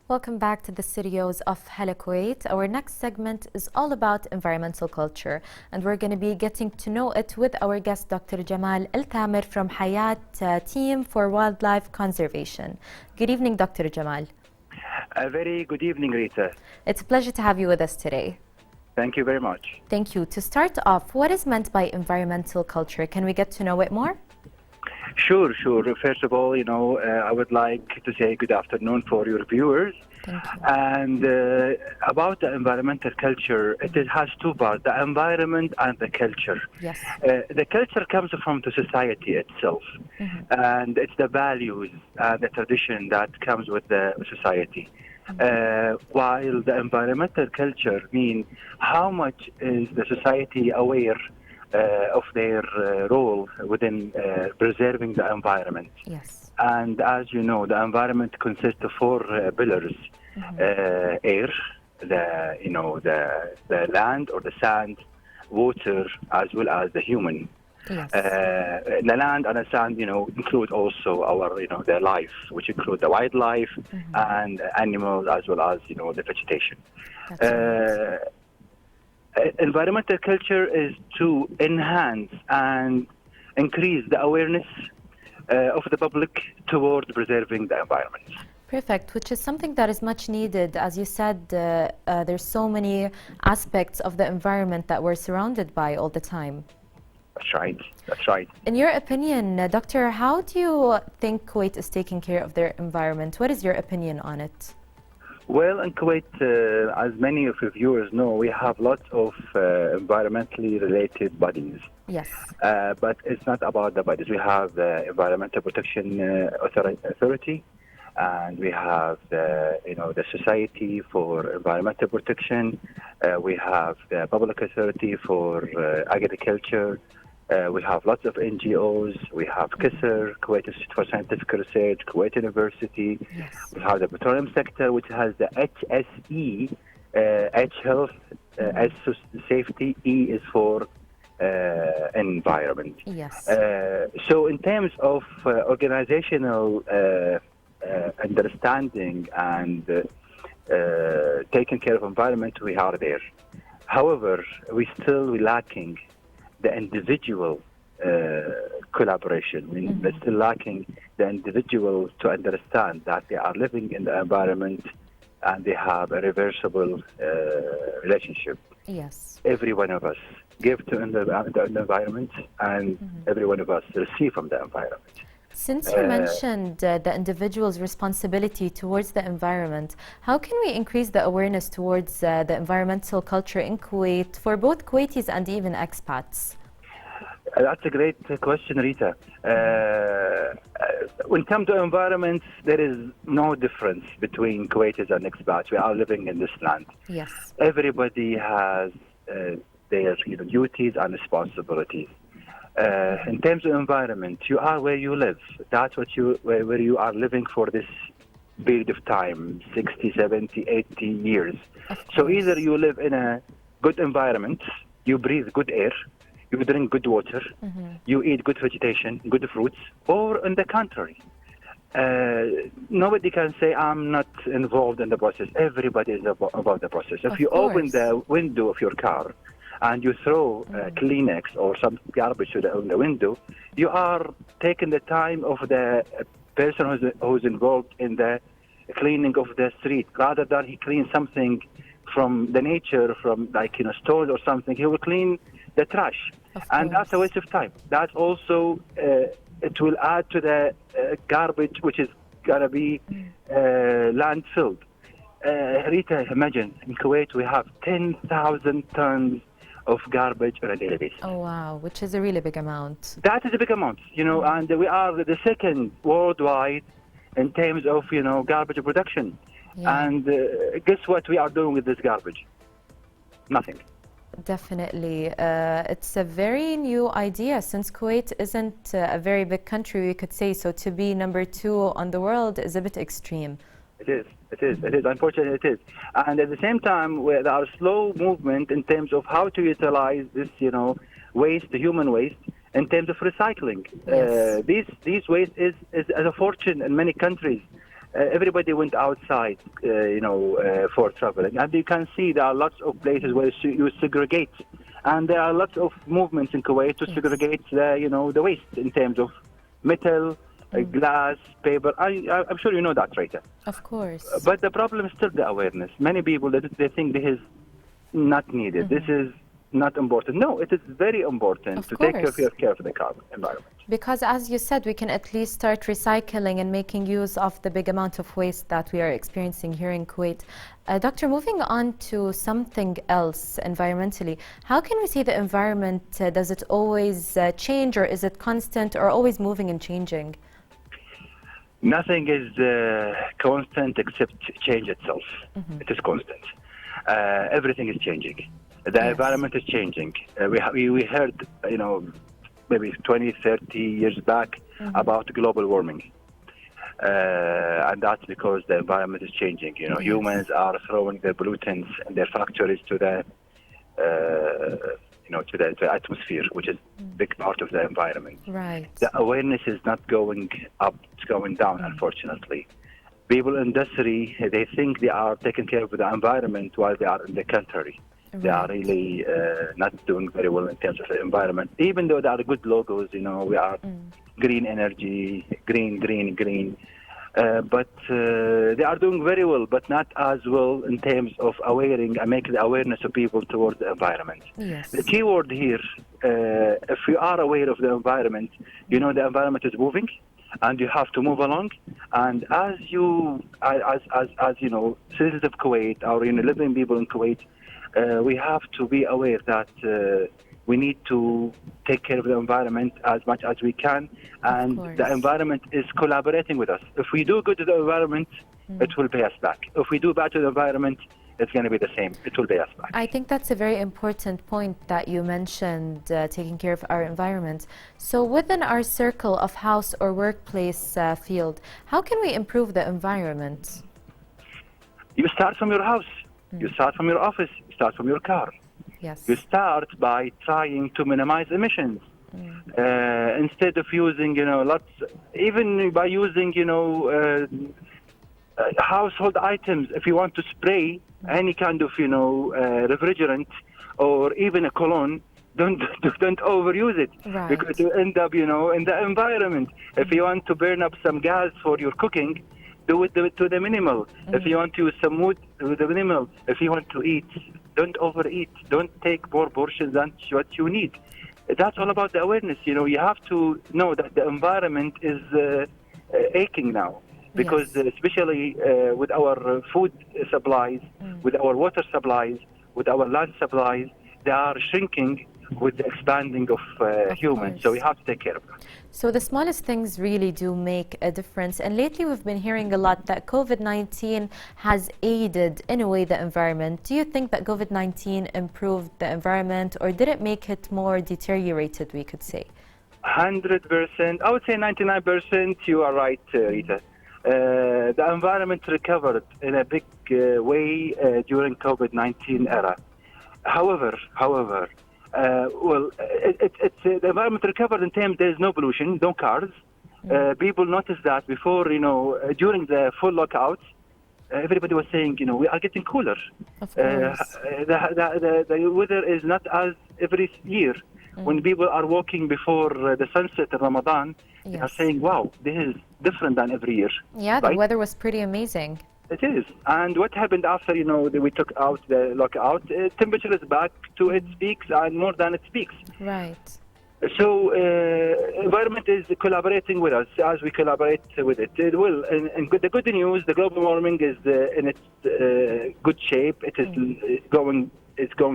Welcome back to the studios of Hala Kuwait. Our next segment is all about environmental culture, and we're going to be getting to know it with our guest, Dr. Jamal الثامر from Hayat Team for Wildlife Conservation. Good evening, Dr. Jamal. A very good evening, Rita. It's a pleasure to have you with us today. Thank you very much. Thank you. To start off, what is meant by environmental culture? Can we get to know it more? Sure. First of all, I would like to say good afternoon for your viewers. Thank you. And about the environmental culture, it has two parts, the environment and the culture. Yes. The culture comes from the society itself, and it's the values and the tradition that comes with the society. While the environmental culture means how much is the society aware of their role within preserving the environment. Yes. And as you know, the environment consists of four pillars: air, the land or the sand, water, as well as the human. Yes. The land and the sand, include also our, the life, which include the wildlife and animals, as well as, the vegetation. That's right. Environmental culture is to enhance and increase the awareness of the public toward preserving the environment. Perfect, which is something that is much needed. As you said, there's so many aspects of the environment that we're surrounded by all the time. That's right. In your opinion, Doctor, how do you think Kuwait is taking care of their environment? What is your opinion on it? Well, in Kuwait, as many of your viewers know, we have lots of environmentally related bodies. Yes. But it's not about the bodies. We have the Environmental Protection Authority, and we have the Society for Environmental Protection. We have the Public Authority for Agriculture. We have lots of NGOs. We have KISR, Kuwait Institute for Scientific Research, Kuwait University. Yes. We have the petroleum sector, which has the HSE, H Health, S Safety, E is for environment. Yes. So in terms of organizational understanding and taking care of environment, we are there. However, we're lacking the individual collaboration. We're still lacking the individual to understand that they are living in the environment and they have a reversible relationship. Yes. Every one of us give to the environment, and every one of us receive from the environment. Since you mentioned the individual's responsibility towards the environment, how can we increase the awareness towards the environmental culture in Kuwait for both Kuwaitis and even expats? That's a great question, Rita. When it comes to environment, there is no difference between Kuwaitis and expats. We are living in this land. Yes. Everybody has their duties and responsibilities. In terms of environment, you are where you live. That's where you are living for this period of time, 60, 70, 80 years. So either you live in a good environment, you breathe good air, you drink good water, you eat good vegetation, good fruits, or on the contrary. Nobody can say, I'm not involved in the process. Everybody is about the process. If you open the window of your car and you throw Kleenex or some garbage on the window, you are taking the time of the person who's involved in the cleaning of the street. Rather than he cleans something from the nature, from stones or something, he will clean the trash. And that's a waste of time. That's also, it will add to the garbage which is going to be landfilled. Rita, imagine, in Kuwait we have 10,000 tons of garbage on a daily basis. Oh, wow, which is a really big amount. That is a big amount, and we are the second worldwide in terms of, garbage production. Yeah. And guess what we are doing with this garbage? Nothing. Definitely. It's a very new idea since Kuwait isn't a very big country, we could say. So to be number 2 on the world is a bit extreme. It is. Unfortunately, it is. And at the same time, there are slow movement in terms of how to utilize this, waste, the human waste, in terms of recycling. Yes. These waste is a fortune in many countries. everybody went outside, for traveling. And you can see there are lots of places where you segregate. And there are lots of movements in Kuwait to segregate the waste in terms of metal, glass, paper. I'm sure you know that, Rita. Of course. But the problem is still the awareness. Many people, they think this is not needed. This is not important. No, it is very important to take care of the carbon environment. Because as you said, we can at least start recycling and making use of the big amount of waste that we are experiencing here in Kuwait. Doctor, moving on to something else environmentally, how can we see the environment? Does it always change, or is it constant, or always moving and changing? Nothing is constant except change itself. It is constant. Everything is changing. The environment is changing. We heard, maybe 20, 30 years back about global warming. And that's because the environment is changing. Humans are throwing their pollutants and their factories to the to the atmosphere, which is a big part of the environment. Right. The awareness is not going up, it's going down, unfortunately. People in industry, they think they are taking care of the environment while they are in the country. Right. They are really not doing very well in terms of the environment, even though there are good logos, we are green energy, green. But they are doing very well, but not as well in terms of making the awareness of people towards the environment. Yes. The key word here, if you are aware of the environment, the environment is moving, and you have to move along. And as citizens of Kuwait, or living people in Kuwait, we have to be aware that we need to take care of the environment as much as we can, and the environment is collaborating with us. If we do good to the environment, it will pay us back. If we do bad to the environment, it's going to be the same. It will pay us back. I think that's a very important point that you mentioned, taking care of our environment. So within our circle of house or workplace field, how can we improve the environment? You start from your house. You start from your office. You start from your car. Yes. You start by trying to minimize emissions. Instead of using, even by using, household items. If you want to spray any kind of, refrigerant or even a cologne, don't overuse it. Right. Because you end up, in the environment. If you want to burn up some gas for your cooking, do it to the minimal. If you want to use some wood, do the minimal. If you want to eat, don't overeat. Don't take more portions than what you need. That's all about the awareness. You have to know that the environment is aching now. Because especially with our food supplies, with our water supplies, with our land supplies, they are shrinking with the expanding of humans. So we have to take care of that. So the smallest things really do make a difference. And lately we've been hearing a lot that COVID-19 has aided, in a way, the environment. Do you think that COVID-19 improved the environment, or did it make it more deteriorated, we could say? 100%. I would say 99%. You are right, Rita. The environment recovered in a big way during COVID-19 era. However, the environment recovered in terms there's no pollution, no cars. People noticed that before, during the full lockouts, everybody was saying, we are getting cooler. Of course. The weather is not as every year. When people are walking before the sunset in Ramadan, they are saying, wow, this is different than every year. Yeah, the weather was pretty amazing. It is. And what happened after, we took out the lockout, temperature is back to its peaks and more than its peaks. Right. So environment is collaborating with us as we collaborate with it. It will. And the good news, the global warming is in its good shape. It is going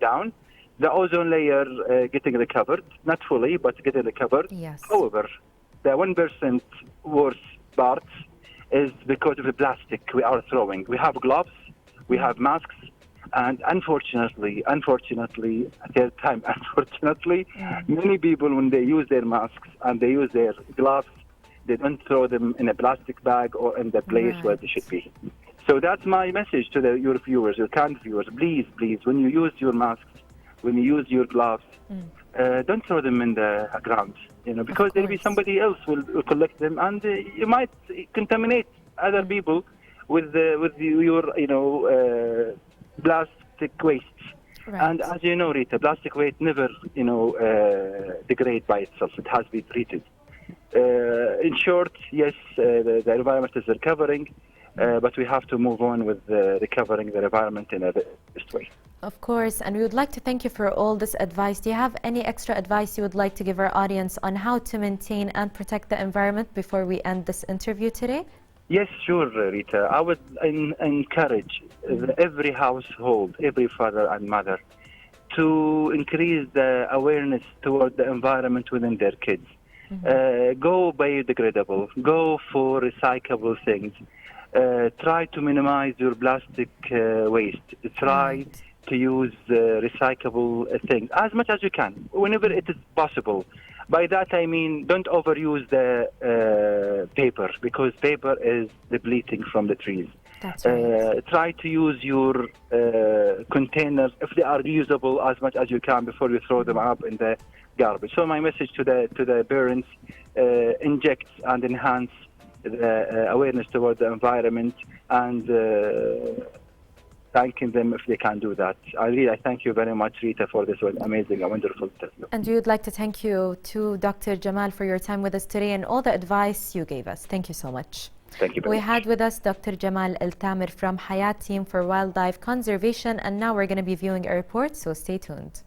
down. The ozone layer getting recovered, not fully, but getting recovered. Yes. However, the 1% worse parts is because of the plastic we are throwing. We have gloves, we have masks, and unfortunately, third time, many people, when they use their masks and they use their gloves, they don't throw them in a plastic bag or in the place where they should be. So that's my message to your viewers, your kind viewers. Please, when you use your masks, when you use your gloves, don't throw them in the ground, because there'll be somebody else will collect them, and you might contaminate other people with your plastic wastes. Right. And as you know, Rita, plastic waste never degrade by itself. It has to be treated. In short, yes, the environment is recovering, but we have to move on with recovering the environment in a best way. Of course, and we would like to thank you for all this advice. Do you have any extra advice you would like to give our audience on how to maintain and protect the environment before we end this interview today? Yes, sure, Rita. I would encourage every household, every father and mother, to increase the awareness toward the environment within their kids. Go biodegradable, go for recyclable things. Try to minimize your plastic waste. Try to use recyclable things as much as you can, whenever it is possible. By that I mean, don't overuse the paper, because paper is depleting from the trees. That's right. Try to use your containers, if they are reusable, as much as you can before you throw them up in the garbage. So my message to the parents, inject and enhance the awareness toward the environment, and thanking them if they can do that. I thank you very much, Rita, for this amazing and wonderful interview. And we would like to thank you to Dr. Jamal for your time with us today and all the advice you gave us. Thank you so much. Thank you very much. We had with us Dr. Jamal الثامر from Hayat Team for Wildlife Conservation, and now we're going to be viewing a report, so stay tuned.